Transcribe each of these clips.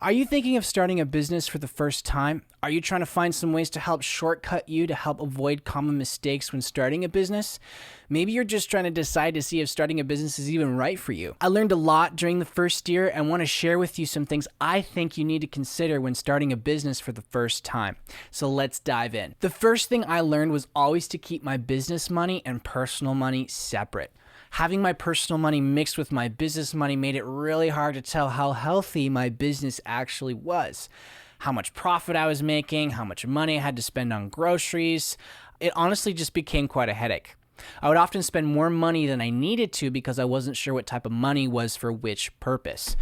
Are you thinking of starting a business for the first time? Are you trying to find some ways to help shortcut you to help avoid common mistakes when starting a business? Maybe you're just trying to decide to see if starting a business is even right for you. I learned a lot during the first year and want to share with you some things I think you need to consider when starting a business for the first time. So let's dive in. The first thing I learned was always to keep my business money and personal money separate. Having my personal money mixed with my business money made it really hard to tell how healthy my business actually was. How much profit I was making, how much money I had to spend on groceries. It honestly just became quite a headache. I would often spend more money than I needed to because I wasn't sure what type of money was for which purpose.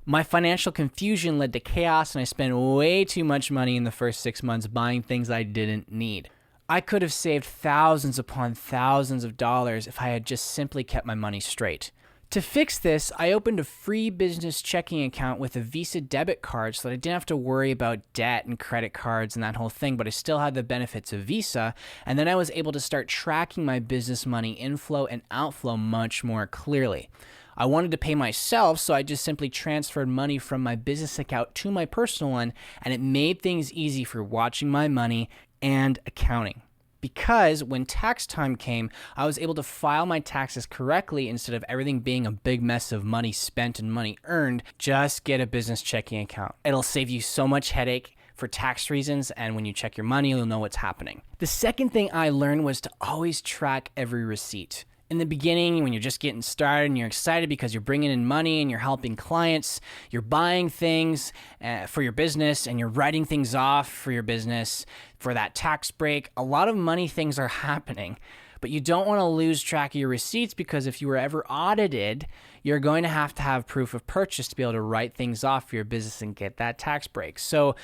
My financial confusion led to chaos, and I spent way too much money in the first 6 months buying things I didn't need. I could have saved thousands upon thousands of dollars if I had just simply kept my money straight. To fix this, I opened a free business checking account with a Visa debit card so that I didn't have to worry about debt and credit cards and that whole thing, but I still had the benefits of Visa. And then I was able to start tracking my business money inflow and outflow much more clearly. I wanted to pay myself, so I just simply transferred money from my business account to my personal one, and it made things easy for watching my money and accounting. Because when tax time came, I was able to file my taxes correctly instead of everything being a big mess of money spent and money earned. Just get a business checking account. It'll save you so much headache for tax reasons, and when you check your money, you'll know what's happening. The second thing I learned was to always track every receipt. In the beginning, when you're just getting started and you're excited because you're bringing in money and you're helping clients, you're buying things for your business and you're writing things off for your business for that tax break, a lot of money things are happening. But you don't want to lose track of your receipts because if you were ever audited, you're going to have proof of purchase to be able to write things off for your business and get that tax break. So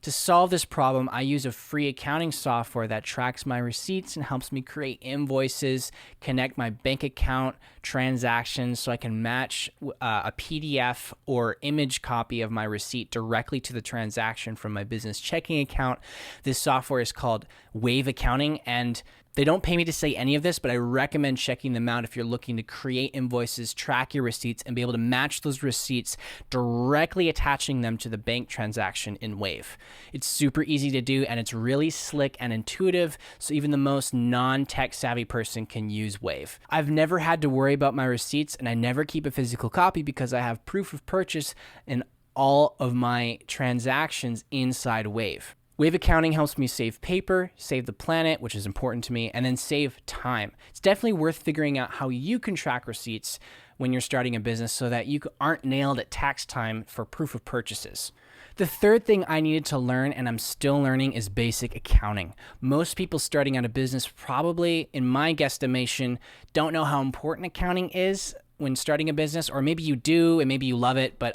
to solve this problem, I use a free accounting software that tracks my receipts and helps me create invoices, connect my bank account transactions so I can match a PDF or image copy of my receipt directly to the transaction from my business checking account. This software is called Wave Accounting, and they don't pay me to say any of this, but I recommend checking them out if you're looking to create invoices, track your receipts, and be able to match those receipts directly attaching them to the bank transaction in Wave. It's super easy to do, and it's really slick and intuitive, so even the most non-tech savvy person can use Wave. I've never had to worry about my receipts, and I never keep a physical copy because I have proof of purchase in all of my transactions inside Wave. Wave Accounting helps me save paper, save the planet, which is important to me, and then save time. It's definitely worth figuring out how you can track receipts when you're starting a business so that you aren't nailed at tax time for proof of purchases. The third thing I needed to learn, and I'm still learning, is basic accounting. Most people starting out a business probably, in my guesstimation, don't know how important accounting is when starting a business, or maybe you do and maybe you love it, but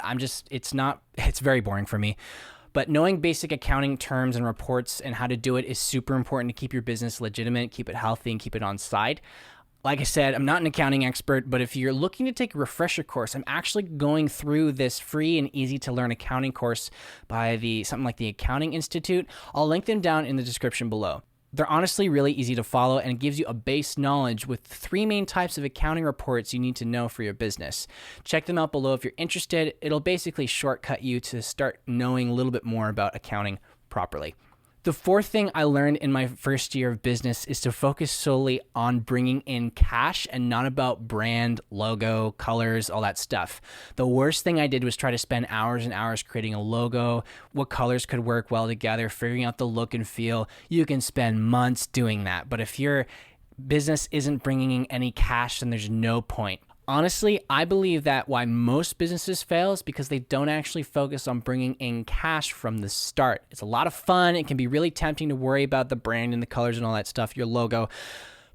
it's very boring for me. But knowing basic accounting terms and reports and how to do it is super important to keep your business legitimate, keep it healthy, and keep it on side. Like I said, I'm not an accounting expert, but if you're looking to take a refresher course, I'm actually going through this free and easy to learn accounting course by something like the Accounting Institute. I'll link them down in the description below. They're honestly really easy to follow, and it gives you a base knowledge with 3 main types of accounting reports you need to know for your business. Check them out below if you're interested. It'll basically shortcut you to start knowing a little bit more about accounting properly. The fourth thing I learned in my first year of business is to focus solely on bringing in cash and not about brand, logo, colors, all that stuff. The worst thing I did was try to spend hours and hours creating a logo, what colors could work well together, figuring out the look and feel. You can spend months doing that, but if your business isn't bringing in any cash, then there's no point. Honestly, I believe that why most businesses fail is because they don't actually focus on bringing in cash from the start. It's a lot of fun. It can be really tempting to worry about the brand and the colors and all that stuff, your logo,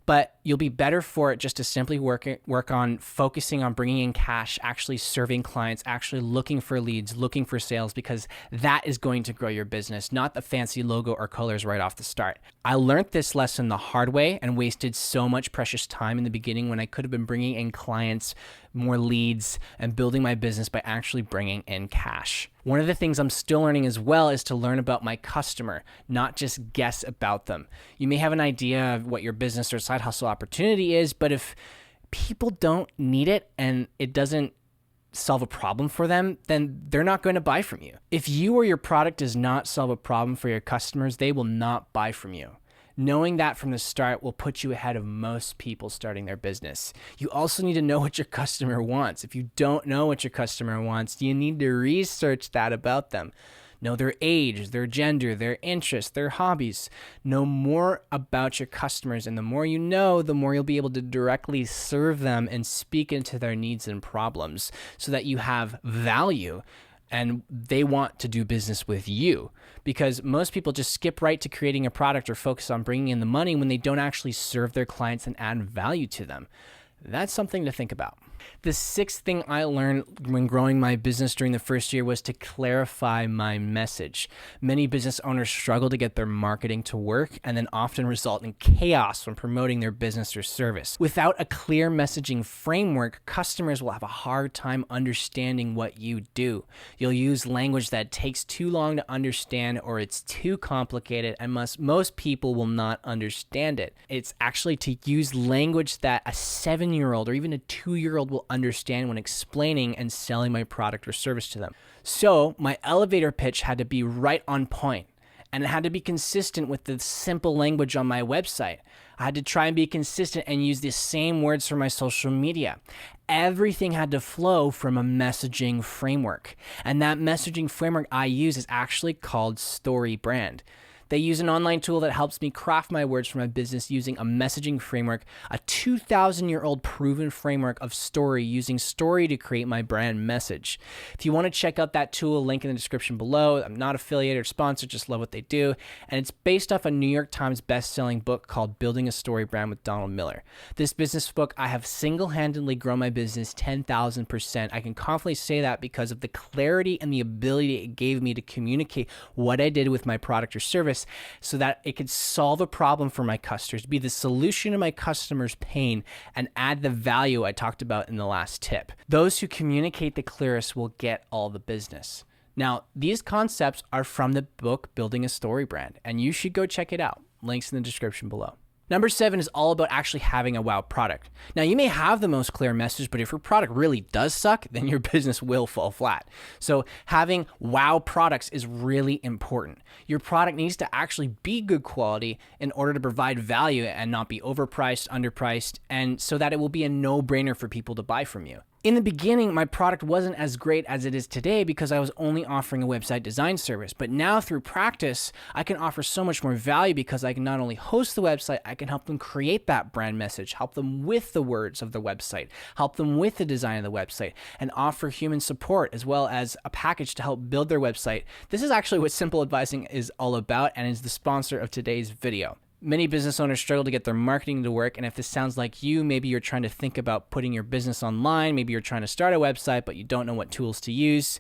but you'll be better for it just to simply work on focusing on bringing in cash, actually serving clients, actually looking for leads, looking for sales, because that is going to grow your business, not the fancy logo or colors right off the start. I learned this lesson the hard way and wasted so much precious time in the beginning when I could have been bringing in clients, more leads, and building my business by actually bringing in cash. One of the things I'm still learning as well is to learn about my customer, not just guess about them. You may have an idea of what your business or side hustle opportunity is, but if people don't need it and it doesn't solve a problem for them, then they're not going to buy from you. If you or your product does not solve a problem for your customers, they will not buy from you. Knowing that from the start will put you ahead of most people starting their business. You also need to know what your customer wants. If you don't know what your customer wants, you need to research that about them. Know their age, their gender, their interests, their hobbies. Know more about your customers, and the more you know, the more you'll be able to directly serve them and speak into their needs and problems so that you have value and they want to do business with you. Because most people just skip right to creating a product or focus on bringing in the money when they don't actually serve their clients and add value to them. That's something to think about. The sixth thing I learned when growing my business during the first year was to clarify my message. Many business owners struggle to get their marketing to work and then often result in chaos when promoting their business or service. Without a clear messaging framework, customers will have a hard time understanding what you do. You'll use language that takes too long to understand or it's too complicated and most people will not understand it. It's actually to use language that a 7-year-old or even a 2-year-old will understand when explaining and selling my product or service to them. So my elevator pitch had to be right on point, and it had to be consistent with the simple language on my website. I had to try and be consistent and use the same words for my social media. Everything had to flow from a messaging framework, and that messaging framework I use is actually called StoryBrand. They use an online tool that helps me craft my words for my business using a messaging framework, a 2,000-year-old proven framework of story, using story to create my brand message. If you want to check out that tool, link in the description below. I'm not affiliated or sponsored, just love what they do. And it's based off a New York Times best-selling book called Building a Story Brand with Donald Miller. This business book, I have single-handedly grown my business 10,000%. I can confidently say that because of the clarity and the ability it gave me to communicate what I did with my product or service, so that it could solve a problem for my customers, be the solution to my customers' pain, and add the value I talked about in the last tip. Those who communicate the clearest will get all the business. Now, these concepts are from the book Building a Story Brand, and you should go check it out. Links in the description below. Number 7 is all about actually having a wow product. Now, you may have the most clear message, but if your product really does suck, then your business will fall flat. So having wow products is really important. Your product needs to actually be good quality in order to provide value and not be overpriced, underpriced, and so that it will be a no-brainer for people to buy from you. In the beginning, my product wasn't as great as it is today because I was only offering a website design service. But now through practice, I can offer so much more value because I can not only host the website, I can help them create that brand message, help them with the words of the website, help them with the design of the website, and offer human support as well as a package to help build their website. This is actually what Simple Advising is all about and is the sponsor of today's video. Many business owners struggle to get their marketing to work, and if this sounds like you, maybe you're trying to think about putting your business online, maybe you're trying to start a website, but you don't know what tools to use.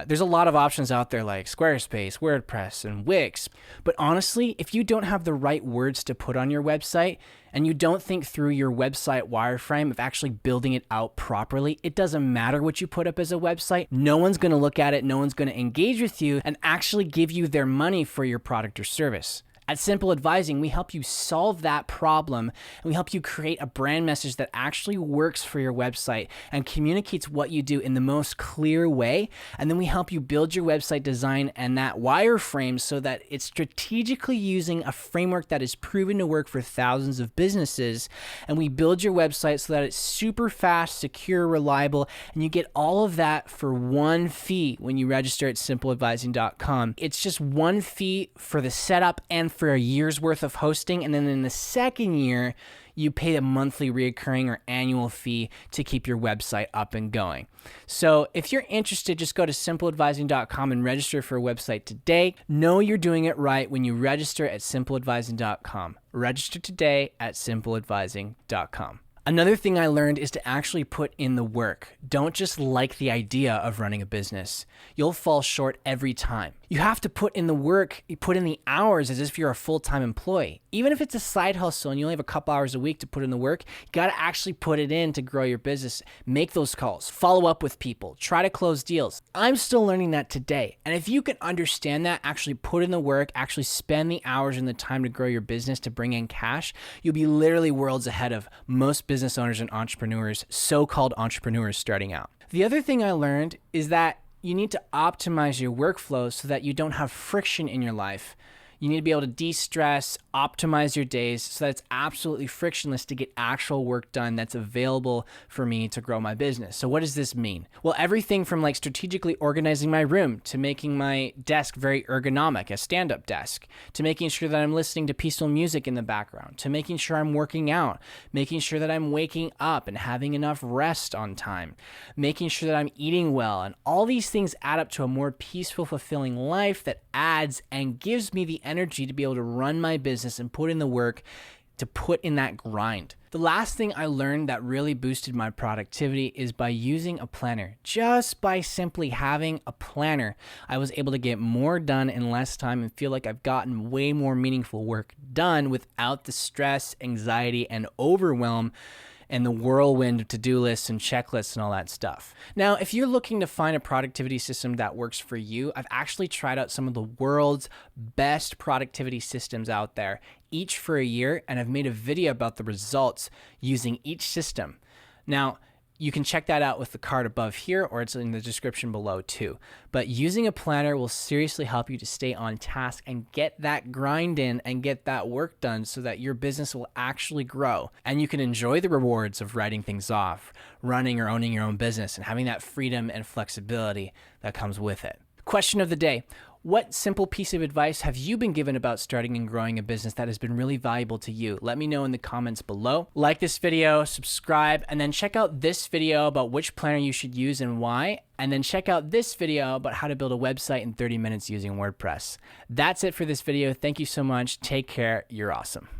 There's a lot of options out there like Squarespace, WordPress, and Wix. But honestly, if you don't have the right words to put on your website, and you don't think through your website wireframe of actually building it out properly, it doesn't matter what you put up as a website. No one's going to look at it, no one's going to engage with you and actually give you their money for your product or service. At Simple Advising, we help you solve that problem, and we help you create a brand message that actually works for your website and communicates what you do in the most clear way. And then we help you build your website design and that wireframe so that it's strategically using a framework that is proven to work for thousands of businesses. And we build your website so that it's super fast, secure, reliable, and you get all of that for one fee when you register at simpleadvising.com. It's just one fee for the setup and for a year's worth of hosting, and then in the second year you pay a monthly reoccurring or annual fee to keep your website up and going. So if you're interested, just go to simpleadvising.com and register for a website today. Know you're doing it right when you register at simpleadvising.com. Register today at simpleadvising.com. Another thing I learned is to actually put in the work. Don't just like the idea of running a business. You'll fall short every time. You have to put in the work, you put in the hours as if you're a full-time employee. Even if it's a side hustle and you only have a couple hours a week to put in the work, you got to actually put it in to grow your business. Make those calls, follow up with people, try to close deals. I'm still learning that today. And if you can understand that, actually put in the work, actually spend the hours and the time to grow your business to bring in cash, you'll be literally worlds ahead of most business owners and entrepreneurs, so-called entrepreneurs starting out. The other thing I learned is that you need to optimize your workflow so that you don't have friction in your life. You need to be able to de-stress, optimize your days so that it's absolutely frictionless to get actual work done that's available for me to grow my business. So what does this mean? Well, everything from like strategically organizing my room to making my desk very ergonomic, a stand-up desk, to making sure that I'm listening to peaceful music in the background, to making sure I'm working out, making sure that I'm waking up and having enough rest on time, making sure that I'm eating well. And all these things add up to a more peaceful, fulfilling life that adds and gives me the energy to be able to run my business and put in the work to put in that grind. The last thing I learned that really boosted my productivity is by using a planner. Just by simply having a planner, I was able to get more done in less time and feel like I've gotten way more meaningful work done without the stress, anxiety, and overwhelm and the whirlwind of to-do lists and checklists and all that stuff. Now, if you're looking to find a productivity system that works for you, I've actually tried out some of the world's best productivity systems out there, each for a year, and I've made a video about the results using each system. Now, you can check that out with the card above here, or it's in the description below too. But using a planner will seriously help you to stay on task and get that grind in and get that work done so that your business will actually grow. And you can enjoy the rewards of writing things off, running or owning your own business, and having that freedom and flexibility that comes with it. Question of the day. What simple piece of advice have you been given about starting and growing a business that has been really valuable to you? Let me know in the comments below. Like this video, subscribe, and then check out this video about which planner you should use and why. And then check out this video about how to build a website in 30 minutes using WordPress. That's it for this video. Thank you so much. Take care. You're awesome.